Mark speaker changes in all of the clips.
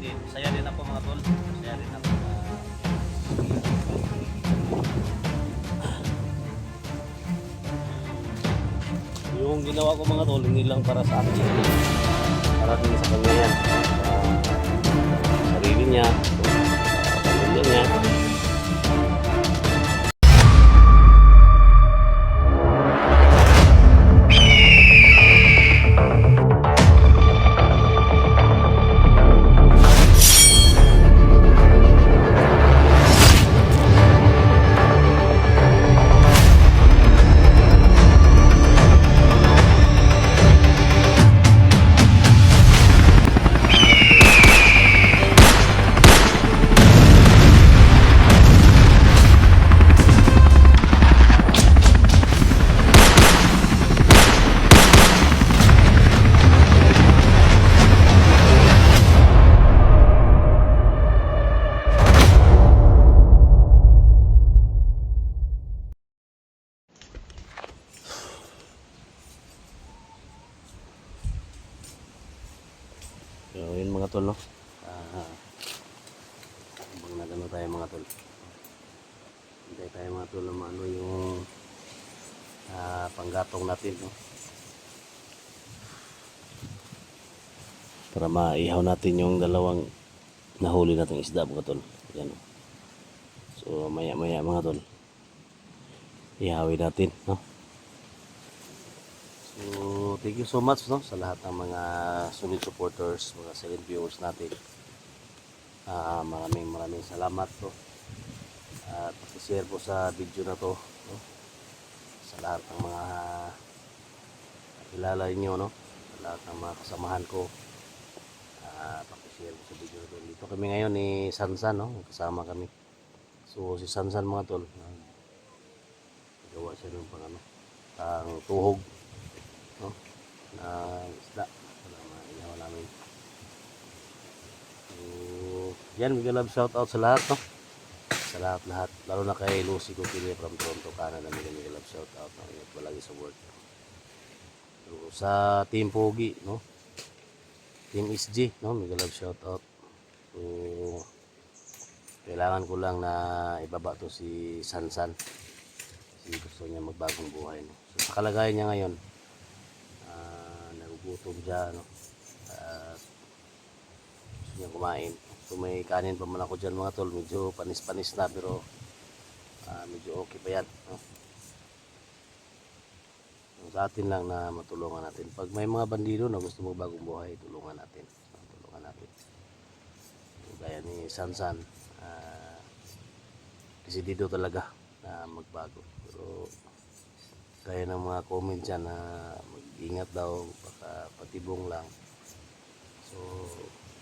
Speaker 1: din. Saya din ako mga tol. Saya din ako. Yung ginawa ko mga tol, hindi lang para sa akin. Para din sa kanya yan. Sa sarili niya, sa pamilya niya. So, yun mga tol, no? Habang nagano tayo mga tol. Hintay tayo mga tol na maano yung panggatong natin, no? Para maihaw natin yung dalawang nahuli nating isda mga tol. Yan, no? So, maya maya mga tol. Ihawin natin, no? So, thank you so much, no, sa lahat ng mga solid supporters, mga silent viewers natin. Maraming salamat po. At paki-share po sa video na to, no, sa lahat ng mga kilala niyo, no, sa lahat ng mga kasamahan ko. Paki-share po sa video na to. Dito kami ngayon ni Sansan, no, kasama kami. So si Sansan mga tol, gawa siya ng pang tuhog, no, na isda na maihaw namin. So yan, mega love shout out sa lahat, no, sa lahat, lalo na kay Lucy Copile from Toronto, Canada. Mega love shout out, no, ingat palagi sa work. So sa Team Pogi, no, Team SG, no, mega love shout out. So kailangan ko lang na ibaba to si Sansan kasi gusto niya magbagong buhay, no. So sa kalagayan niya ngayon, nagugutom siya, no, gusto niya kumain. So may kanin pa man ako dyan mga tol, medyo panis-panis na pero medyo okay pa yan, no? So, sa atin lang na matulungan natin. Pag may mga bandido na gusto magbagong buhay, tulungan natin, so, gaya ni Sansan, desidido talaga na magbago. Pero gaya ng mga comment dyan na mag-ingat daw, baka patibong lang. So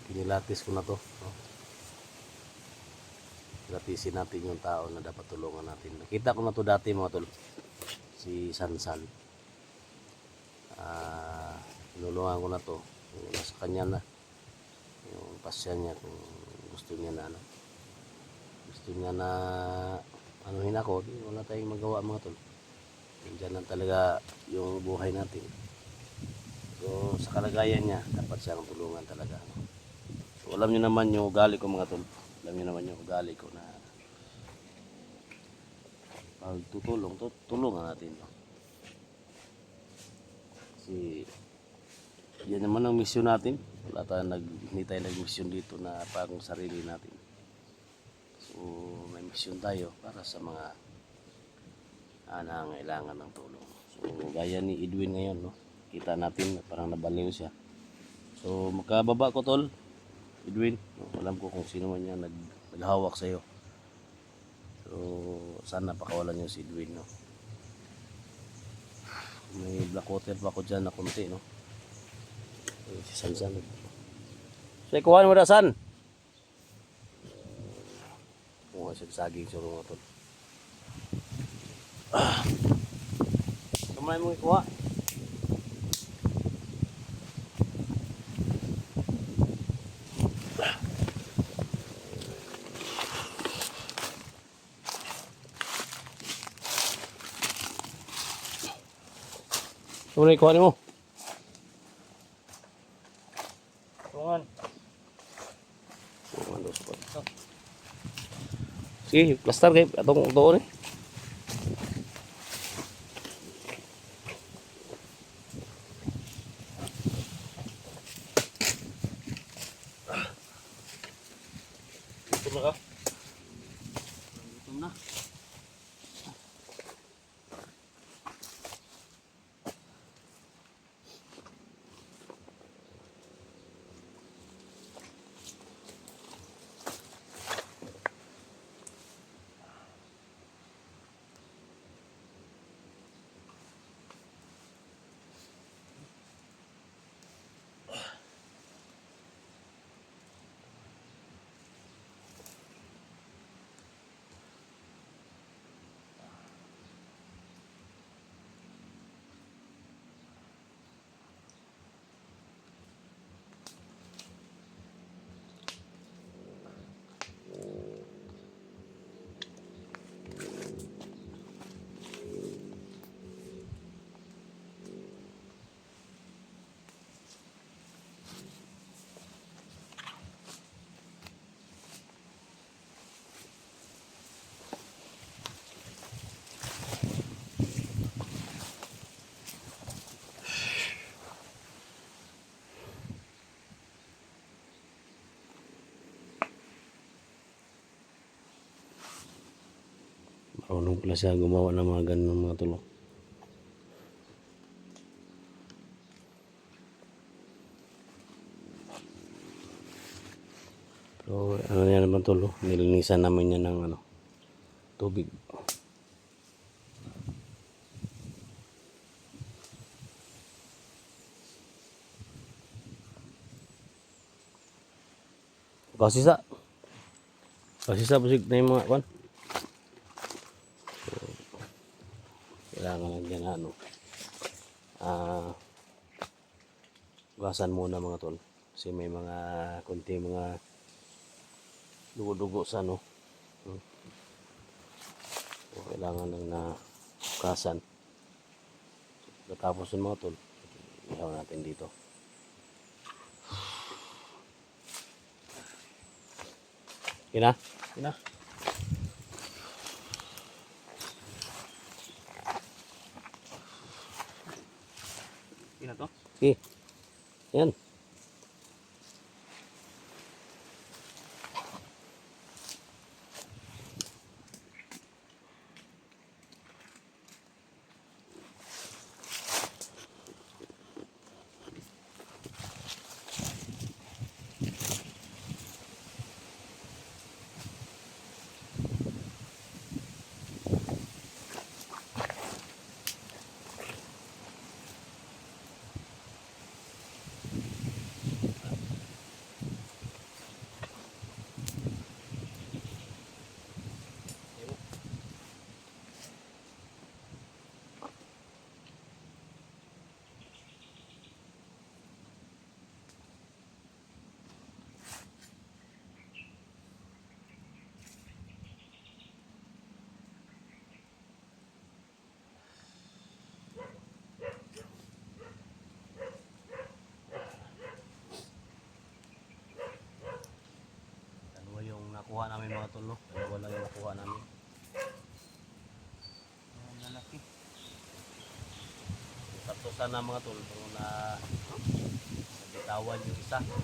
Speaker 1: kinilatis ko na to, no? Kilatisin natin yung tao na dapat tulungan natin. Nakita ko na to dati mga tol, si Sansan. Tinulungan ko na to, yung nasa kanya na yung pasya niya, kung gusto niya na, no? Gusto niya na anuhin ako, wala tayong magawa mga tol. Diyan lang talaga yung buhay natin. So sa kalagayan niya, dapat siyang tulungan talaga, no? So alam niyo naman yung ugali ko mga tol. Alam niyo naman yung ugali ko na pag tutulong, tulungan natin, no? Kasi yan naman ang mission natin. Wala tayong hindi tayo nag-mission dito na pang sarili natin. So may mission tayo para sa mga nangangailangan ng tulong. So gaya ni Edwin ngayon, no, kita natin parang nabaliw siya. So makababa ko tol, Edwin, no, alam ko kung sino man yan naghawak sa iyo. So sana pakawalan niyo si Edwin, no. May black water pa ako dyan na konti, no. Si Sansan. So ikuhan mo na San. Kuha siya saging sa mga tol. Kamay mo ikuha. Kamay ikuha mo. Tungan. Ando sa ito. Sige, plaster kay atong tuon eh. Gutom na ka? Gutom na. Marunong pala siya gumawa ng mga ganun mga tulo. Pero ano niya naman tulo, nilinisan namin niya ng ano, tubig. Kasisa. Kasisa busig na yung mga kwan. Kailangan lang dyan ano. Gasan muna mga tol. Kasi may mga kunti mga dugo-dugo sa ano. So, kailangan lang na gasan. Tapos yung mga tol, ihaw natin dito. Ina? Ina? Ina to? Sige. Yan. Nakuha namin mga tol, no? Dalawa lang yung nakuha namin. Lalaki. Tatlo sana mga tol, pero na nabitawan yung isa. No?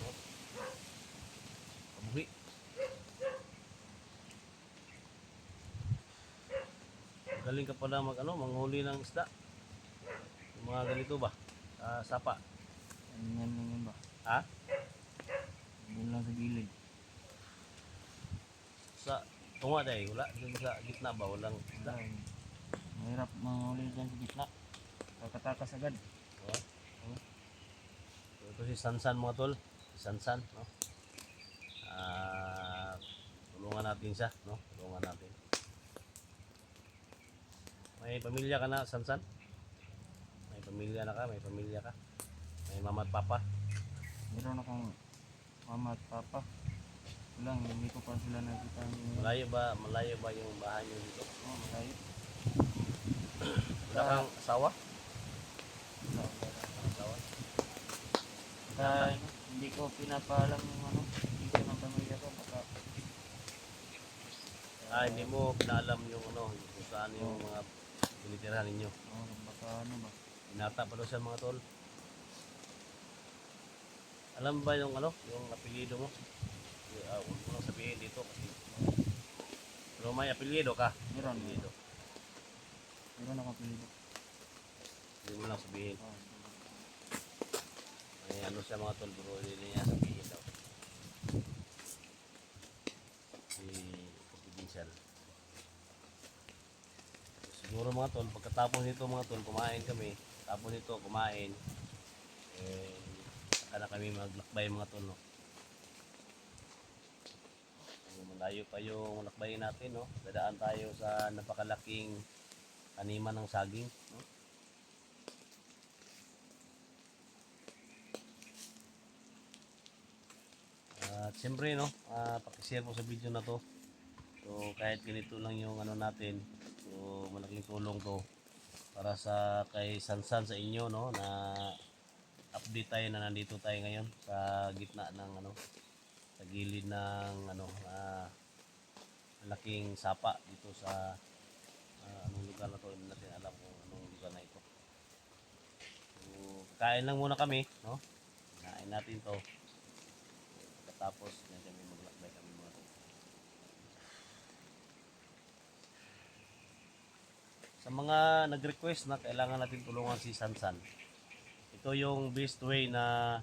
Speaker 1: Kabuhi. Galing ka pala manghuli ng isda. Yung mga ganito ba? Sapa.
Speaker 2: Yan ba?
Speaker 1: Ha?
Speaker 2: Doon lang sa gilid.
Speaker 1: Sa tunga dahil, wala. Sa gitna ba? Walang isda.
Speaker 2: Mahirap manghuli dyan sa gitna. Kakatakas agad.
Speaker 1: Ito si Sansan mga tol. Sansan, no? Tulungan natin siya, no? Tulungan natin. May pamilya ka na, Sansan? May pamilya na ka? May pamilya ka? May mama at papa?
Speaker 2: Meron akong mama at papa. Lang, hindi ko pa sila nakita.
Speaker 1: Malayo ba yung bahay niyo dito?
Speaker 2: Oo, malayo.
Speaker 1: Wala kang asawa?
Speaker 2: Wala.
Speaker 1: Asawa?
Speaker 2: Hindi ko pinapaalam yung hindi ko ng pamilya ko. Baka
Speaker 1: Hindi mo pinaalam yung ano, kung saan yung mga tinitirahan ninyo.
Speaker 2: Baka ano ba?
Speaker 1: Binata pa daw siya mga tol. Alam ba yung ano, yung apelyido mo? Huwag mo lang sabihin dito kasi. Pero may apelyido ka.
Speaker 2: Meron.
Speaker 1: Apelyido.
Speaker 2: Meron akong pilido.
Speaker 1: Hindi mo lang sabihin.
Speaker 2: Oh,
Speaker 1: May ano siya mga tol, pero hindi niya sabihin daw. Si confidential. Siguro mga tol, pagkatapos nito mga tol, kumain kami. Tapos nito, kumain. Saka na kami maglakbay mga tol, no? Malayo pa yung lakbayin natin, no? Dadaan tayo sa napakalaking taniman ng saging, no? At siyempre, no? Pakishare mo sa video na to. So kahit ganito lang yung ano natin, so malaking tulong to para sa kay Sansan sa inyo, no? Na update tayo na nandito tayo ngayon sa gitna ng ano, sa gilid ng ano, malaking sapa dito sa anong lugar na to, hindi natin alam kung anong lugar na ito. So, kain lang muna kami, no? Kain natin to. Tapos yan kami maglakbay kami mga to. Sa mga nag-request na kailangan natin tulungan si Sansan, ito yung best way na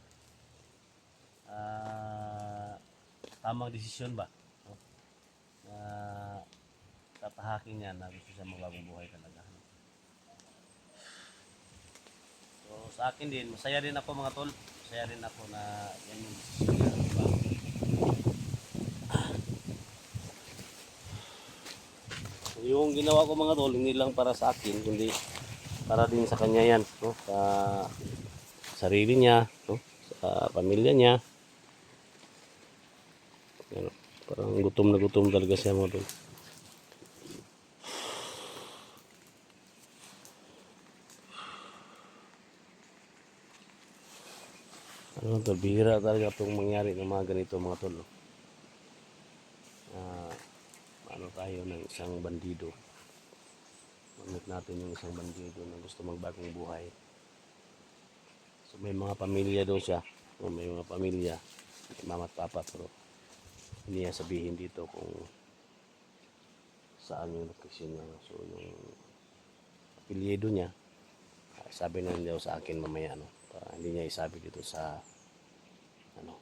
Speaker 1: tamang desisyon ba, no? Na tatahakin niya na gusto siya magbagong buhay talaga. So sa akin din, masaya din ako mga tol. Masaya din ako na yan yung desisyon niya, diba? Yung ginawa ko mga tol, hindi lang para sa akin, kundi para din sa kanya yan, no? Sa sarili niya, no? Sa pamilya niya. Yan, parang gutom na gutom talaga siya mga tol. Ano tol, bihira talaga itong mangyari ng mga ganito mga tol, no? Ano tayo ng isang bandido. Mangat natin yung isang bandido na gusto magbagong buhay. So may mga pamilya daw siya. O may mga pamilya, mama at papa, pero hindi niya sabihin dito kung saan yung location niya. So yung apelyido niya, sabi na daw sa akin mamaya, no? Para hindi niya isabi dito sa ano,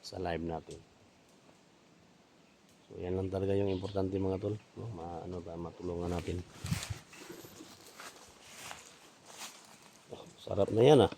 Speaker 1: sa live natin. So yan lang talaga yung importante mga tol, no? Matulungan natin. Sarap na yan ah.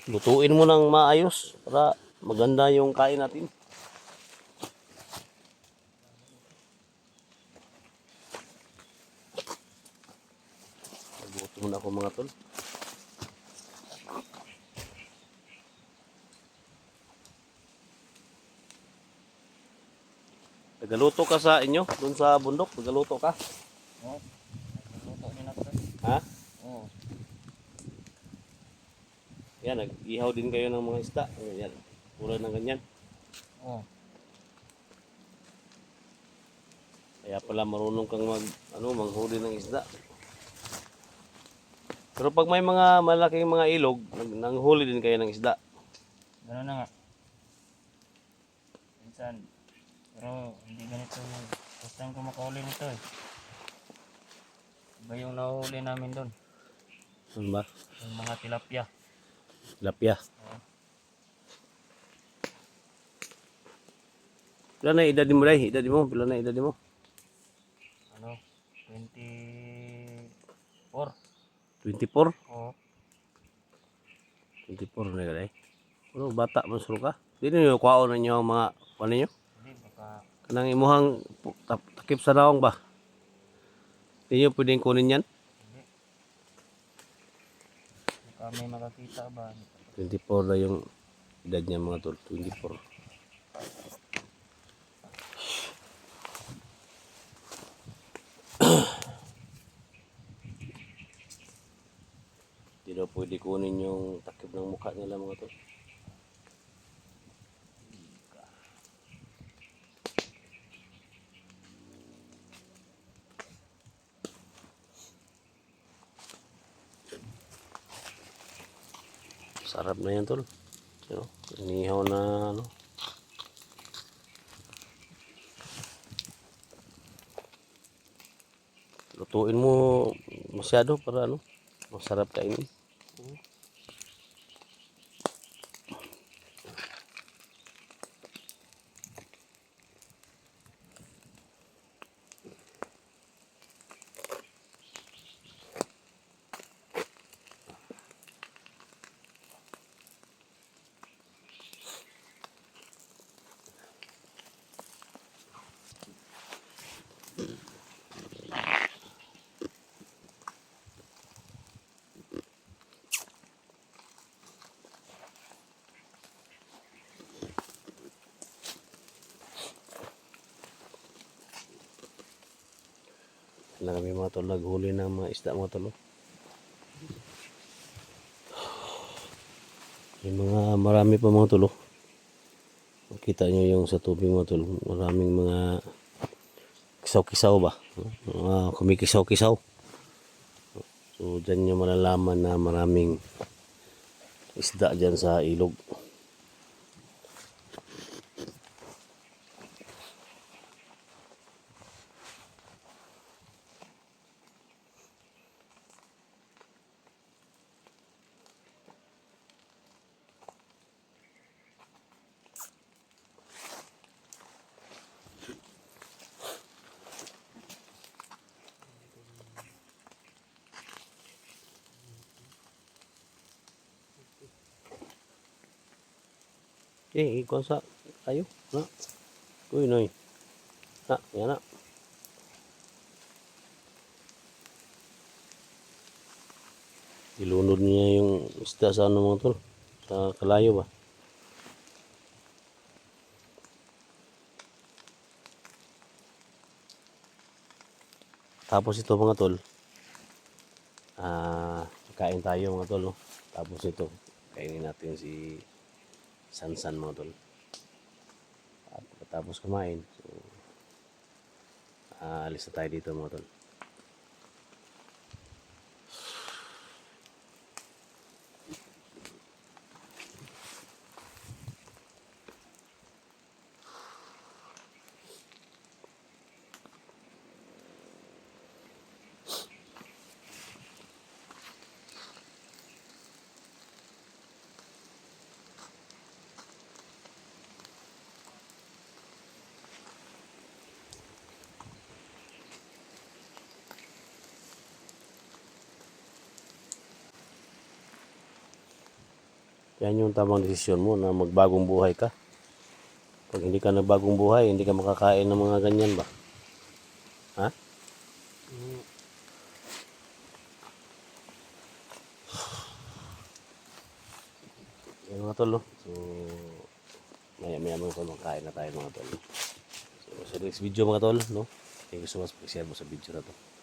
Speaker 1: Lutuin mo ng maayos para maganda yung kain natin. Nagutom na ako mga tol. Tagaluto ka sa inyo, dun sa bundok, tagaluto ka.
Speaker 2: oh. Luto din ako.
Speaker 1: Ha?
Speaker 2: Oo.
Speaker 1: Yan, nag-ihaw din kayo ng mga isda. Yan, tulad ng ganyan.
Speaker 2: Oo.
Speaker 1: Kaya pala marunong kang manghuli ng isda. Pero pag may mga malaking mga ilog, nanghuli din kayo ng isda.
Speaker 2: Gano'n na nga. Minsan. Pero hindi ganito yung first time ko makahuli nito eh. Iba yung nahuli namin doon.
Speaker 1: Ano ba?
Speaker 2: Yung mga tilapia.
Speaker 1: Tilapia.
Speaker 2: Oo.
Speaker 1: Pila na edad mo dai? Edad mo? Pila na edad mo?
Speaker 2: Ano? 24.
Speaker 1: 24?
Speaker 2: Oo.
Speaker 1: 24 na dai. Ano bata man suro ka? Di niyo kuwaon ninyo ang mga ano niyo?
Speaker 2: Hindi, baka
Speaker 1: Kanang imuhang takip sa naong ba? Di niyo pwedeng kunin yan?
Speaker 2: hindi. Para may makakita ba?
Speaker 1: 24 na yung edad niya mga tol. 24. Hindi daw pwede kunin yung takip ng mukha nila mga tol. Sarap na yan tol. So, inihaw na ano. Lutuin mo masyado para ano, masarap kainin. Na kami mga tol, naghuli ng mga isda mga tol. Yung mga marami pa mga tol. Makita nyo yung sa tubig mga tol. Maraming mga kisaw-kisaw ba? Mga kumikisaw-kisaw. So dyan nyo malalaman na maraming isda dyan sa ilog. Ikaw sa tayo. Na. Uy, noy. Na, yan na. Ilunod niya yung isda sa ano mga tol. Sa kalayo ba? Tapos ito mga tol. Kain tayo mga tol. No? Tapos ito. Kainin natin si Sansan mga tol. At tapos kumain. So, alis na tayo dito mga tol. Yan yung tamang desisyon mo na magbagong buhay ka. Pag hindi ka nagbagong buhay, hindi ka makakain ng mga ganyan ba? Ha? Yan mga tol, no? So, maya-maya mga tol, makain na tayo mga tol. So, sa next video mga tol, no? Thank you so much for share mo sa video na to.